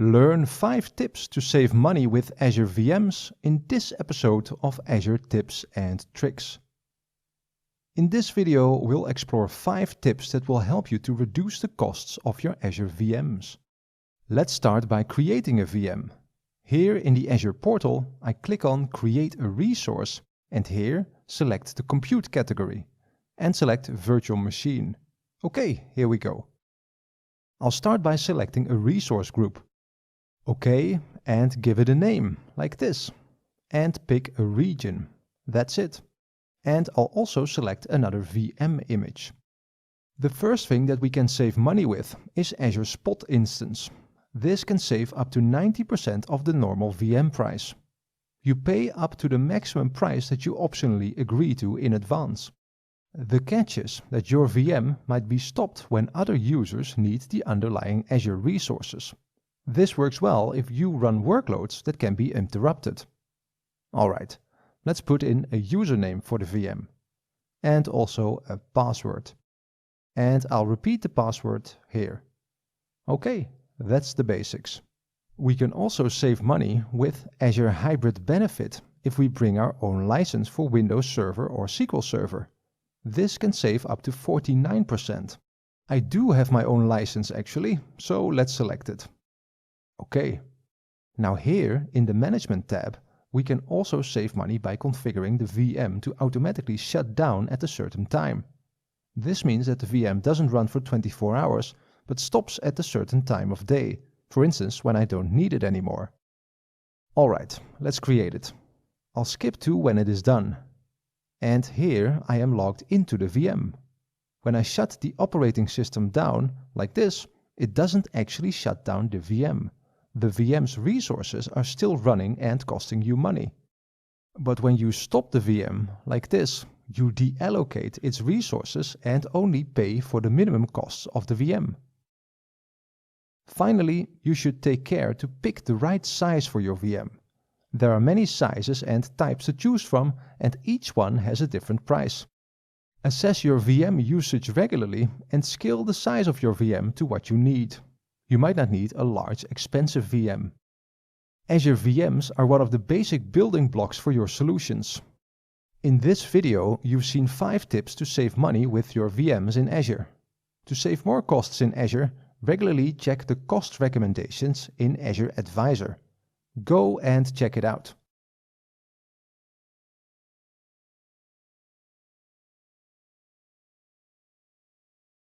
Learn 5 tips to save money with Azure VMs in this episode of Azure Tips and Tricks. In this video, we'll explore 5 tips that will help you to reduce the costs of your Azure VMs. Let's start by creating a VM. Here in the Azure portal, I click on Create a Resource and here select the Compute category and select Virtual Machine. Okay, here we go. I'll start by selecting a resource group. OK, and give it a name, like this. And pick a region. That's it. And I'll also select another VM image. The first thing that we can save money with is Azure Spot Instance. This can save up to 90% of the normal VM price. You pay up to the maximum price that you optionally agree to in advance. The catch is that your VM might be stopped when other users need the underlying Azure resources. This works well if you run workloads that can be interrupted. Alright, let's put in a username for the VM and also a password. And I'll repeat the password here. Okay, that's the basics. We can also save money with Azure Hybrid Benefit if we bring our own license for Windows Server or SQL Server. This can save up to 49%. I do have my own license actually, so let's select it. Okay. Now here in the Management tab, we can also save money by configuring the VM to automatically shut down at a certain time. This means that the VM doesn't run for 24 hours, but stops at a certain time of day. For instance, when I don't need it anymore. Alright, let's create it. I'll skip to when it is done. And here I am logged into the VM. When I shut the operating system down, like this, it doesn't actually shut down the VM. The VM's resources are still running and costing you money. But when you stop the VM, like this, you deallocate its resources and only pay for the minimum costs of the VM. Finally, you should take care to pick the right size for your VM. There are many sizes and types to choose from, and each one has a different price. Assess your VM usage regularly and scale the size of your VM to what you need. You might not need a large, expensive VM. Azure VMs are one of the basic building blocks for your solutions. In this video, you've seen 5 tips to save money with your VMs in Azure. To save more costs in Azure, regularly check the cost recommendations in Azure Advisor. Go and check it out.